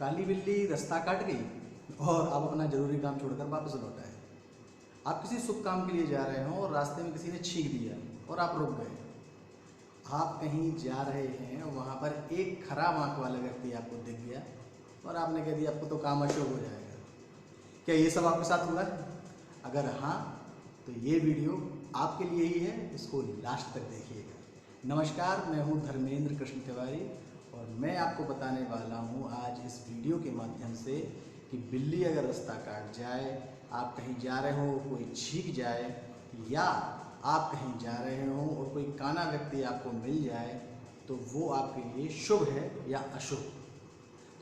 काली बिल्ली रास्ता काट गई और आप अपना जरूरी काम छोड़कर वापस लौट आए। आप किसी शुभ काम के लिए जा रहे हो और रास्ते में किसी ने छींक दिया और आप रुक गए। आप कहीं जा रहे हैं और वहाँ पर एक खराब आंख वाला व्यक्ति आपको दिख गया और आपने कह दिया आपको तो काम अशुभ हो जाएगा। क्या ये सब आपके साथ हुआ है? अगर हाँ तो ये वीडियो आपके लिए ही है, इसको लास्ट तक देखिएगा। नमस्कार, मैं हूँ धर्मेंद्र कृष्ण तिवारी और मैं आपको बताने वाला हूँ आज इस वीडियो के माध्यम से कि बिल्ली अगर रास्ता काट जाए, आप कहीं जा रहे हो, कोई छींक जाए या आप कहीं जा रहे हो और कोई काना व्यक्ति आपको मिल जाए तो वो आपके लिए शुभ है या अशुभ।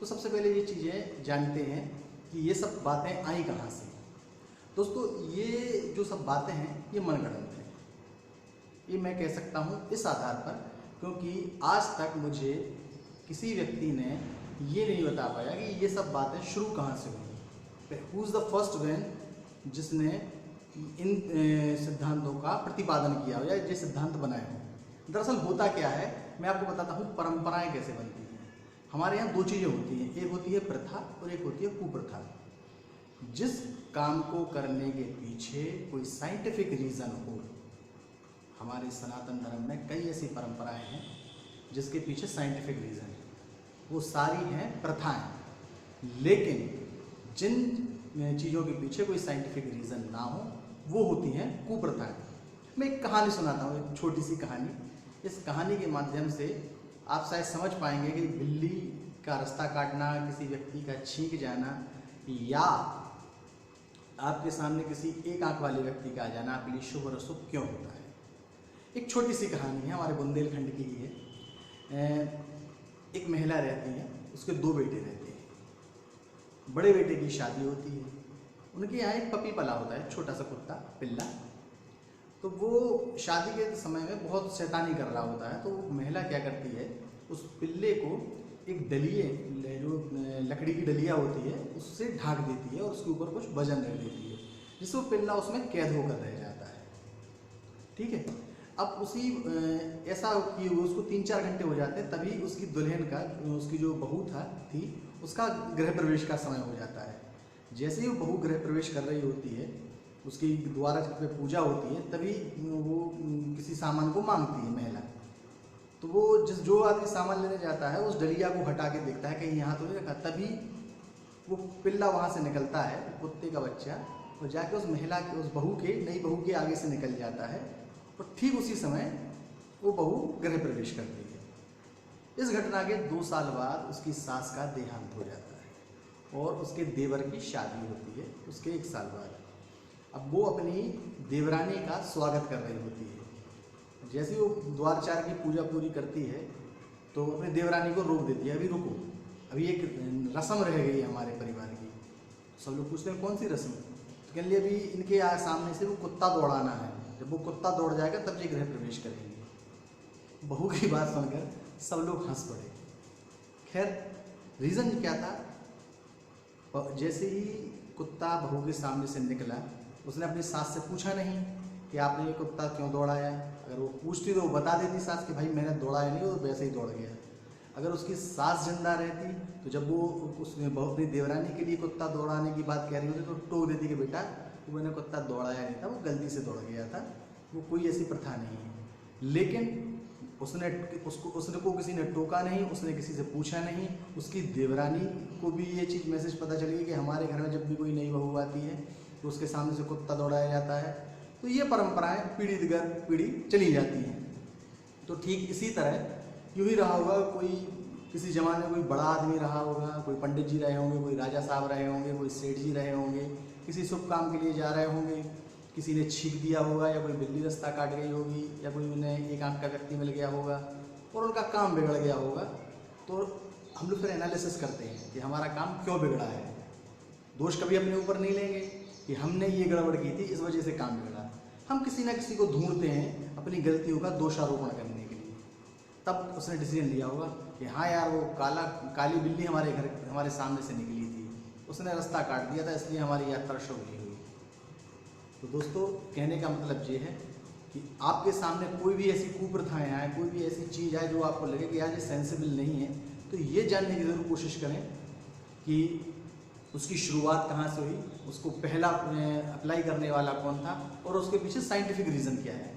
तो सबसे पहले ये चीज़ें जानते हैं कि ये सब बातें आई कहाँ से। दोस्तों, ये जो सब बातें हैं ये मनगढ़ंत हैं। ये मैं कह सकता हूँ इस आधार पर क्योंकि आज तक मुझे किसी व्यक्ति ने ये नहीं बता पाया कि ये सब बातें शुरू कहाँ से हुई। Who is the first man जिसने इन सिद्धांतों का प्रतिपादन किया हो या ये सिद्धांत बनाए हो। दरअसल होता क्या है, मैं आपको बताता हूँ परंपराएं कैसे बनती हैं। हमारे यहाँ दो चीज़ें होती हैं, एक होती है प्रथा और एक होती है कुप्रथा। जिस काम को करने के पीछे कोई साइंटिफिक रीज़न हो, हमारे सनातन धर्म में कई ऐसी परंपराएं हैं जिसके पीछे साइंटिफिक रीज़न है, वो सारी हैं प्रथाएं। लेकिन जिन चीज़ों के पीछे कोई साइंटिफिक रीज़न ना हो वो होती हैं कुप्रथाएं। मैं एक कहानी सुनाता हूँ, एक छोटी सी कहानी। इस कहानी के माध्यम से आप शायद समझ पाएंगे कि बिल्ली का रास्ता काटना, किसी व्यक्ति का छींक जाना या आपके सामने किसी एक आंख वाले व्यक्ति का आ जाना आपके लिए शुभ और अशुभ क्यों होता है। एक छोटी सी कहानी है, हमारे बुंदेलखंड की ही है। एक महिला रहती है, उसके दो बेटे रहते हैं। बड़े बेटे की शादी होती है, उनके यहाँ एक पपी पला होता है, छोटा सा कुत्ता पिल्ला। तो वो शादी के समय में बहुत शैतानी कर रहा होता है। तो महिला क्या करती है, उस पिल्ले को एक डलिए, जो लकड़ी की डलिया होती है, उससे ढाक देती है और उसके ऊपर कुछ वजन रख देती है जिससे वो पिल्ला उसमें कैद होकर रह जाता है। ठीक है। अब उसी ऐसा कि उसको 3-4 घंटे हो जाते हैं, तभी उसकी दुल्हन का, उसकी जो बहू थी उसका गृह प्रवेश का समय हो जाता है। जैसे ही वो बहू गृह प्रवेश कर रही होती है, उसकी द्वारा पे पूजा होती है, तभी वो किसी सामान को मांगती है महिला। तो वो जो आदमी सामान लेने जाता है उस डलिया को हटा के देखता है कहीं यहाँ तो नहीं रखा। तभी वो पिल्ला वहाँ से निकलता है, कुत्ते का बच्चा, और जाके उस महिला के, उस बहू के, नई बहू के आगे से निकल जाता है और ठीक उसी समय वो बहू गृह प्रवेश करती है। इस घटना के 2 साल बाद उसकी सास का देहांत हो जाता है और उसके देवर की शादी होती है उसके 1 साल बाद। अब वो अपनी देवरानी का स्वागत कर रही होती है। जैसे वो द्वार चार की पूजा पूरी करती है तो अपनी देवरानी को रोक देती है, अभी रुको, अभी एक रस्म रह गई है हमारे परिवार की। सब लोग पूछते हैं कौन सी रस्म? तो कहने लिए अभी इनके सामने से वो कुत्ता दौड़ाना है, जब वो कुत्ता दौड़ जाएगा तब ये गृह प्रवेश करेंगे। बहू की बात सुनकर सब लोग हंस पड़े। खैर, रीज़न क्या था, जैसे ही कुत्ता बहू के सामने से निकला, उसने अपनी सास से पूछा नहीं कि आपने ये कुत्ता क्यों दौड़ाया। अगर वो पूछती तो वो बता देती सास कि भाई मैंने दौड़ाया नहीं, वो वैसे ही दौड़ गया। अगर उसकी सास जिंदा रहती तो जब वो उसने अपनी देवरानी के लिए कुत्ता दौड़ाने की बात कह रही होती तो टोक देती कि बेटा वो मैंने कुत्ता दौड़ाया नहीं था, वो गलती से दौड़ गया था, वो कोई ऐसी प्रथा नहीं है। लेकिन उसको किसी ने टोका नहीं, उसने किसी से पूछा नहीं। उसकी देवरानी को भी ये चीज़ मैसेज पता चल गई कि हमारे घर में जब भी कोई नई बहू आती है तो उसके सामने से कुत्ता दौड़ाया जाता है। तो ये परंपराएं पीढ़ी दर पीढ़ी चली जाती हैं। तो ठीक इसी तरह यूँ ही रहा होगा, कोई किसी ज़माने में कोई बड़ा आदमी रहा होगा, कोई पंडित जी रहे होंगे, कोई राजा साहब रहे होंगे, कोई सेठ जी रहे होंगे, किसी शुभ काम के लिए जा रहे होंगे, किसी ने छींक दिया होगा या कोई बिल्ली रास्ता काट गई होगी या कोई उन्हें एक आंख का व्यक्ति मिल गया होगा और उनका काम बिगड़ गया होगा। तो हम लोग फिर एनालिसिस करते हैं कि हमारा काम क्यों बिगड़ा है। दोष कभी अपने ऊपर नहीं लेंगे कि हमने ये गड़बड़ की थी, इस वजह से काम बिगड़ा। हम किसी ना किसी को ढूंढते हैं अपनी गलतियों का दोषारोपण करने के लिए। तब उसने डिसीजन लिया होगा कि हाँ यार, वो काली बिल्ली हमारे सामने से निकली थी, उसने रास्ता काट दिया था, इसलिए हमारी यात्रा शुभ नहीं हुई। तो दोस्तों, कहने का मतलब ये है कि आपके सामने कोई भी ऐसी कुप्रथाएं आए, कोई भी ऐसी चीज़ आए जो आपको लगे कि यार ये सेंसिबल नहीं है, तो ये जानने की ज़रूर कोशिश करें कि उसकी शुरुआत कहाँ से हुई, उसको पहला अप्लाई करने वाला कौन था और उसके पीछे साइंटिफिक रीज़न क्या है।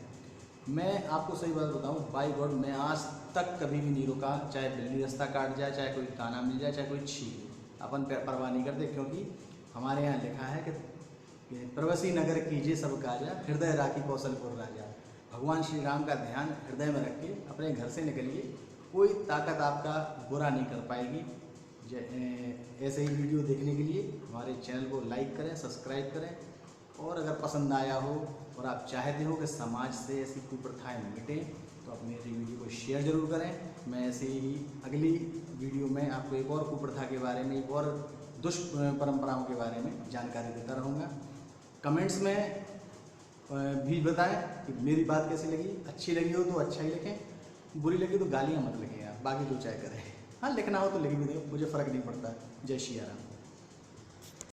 मैं आपको सही बात बताऊं, बाय गॉड मैं आज तक कभी भी नहीं रुका, चाहे बिल्ली रास्ता काट जाए, चाहे कोई काना मिल जाए, चाहे कोई छीन, अपन परवाह नहीं करते, क्योंकि हमारे यहाँ लिखा है कि प्रवासी नगर कीजिए सब काजा, हृदय राखी कौशलपुर राजा। भगवान श्री राम का ध्यान हृदय में रख के अपने घर से निकलिए, कोई ताकत आपका बुरा नहीं कर पाएगी। ऐसे ही वीडियो देखने के लिए हमारे चैनल को लाइक करें, सब्सक्राइब करें, और अगर पसंद आया हो और आप चाहते हो कि समाज से ऐसी कुप्रथाएं मिटें तो आप मेरी वीडियो को शेयर ज़रूर करें। मैं ऐसे ही अगली वीडियो में आपको एक और कुप्रथा के बारे में, एक और दुष्ट परंपराओं के बारे में जानकारी देता रहूँगा। कमेंट्स में भी बताएं कि मेरी बात कैसी लगी। अच्छी लगी हो तो अच्छा ही लिखें, बुरी लगी तो गालियाँ मत लिखें आप, बाकी जो चाहे करें। हाँ, लिखना हो तो लिख भी दो, मुझे फ़र्क नहीं पड़ता। जय श्री राम।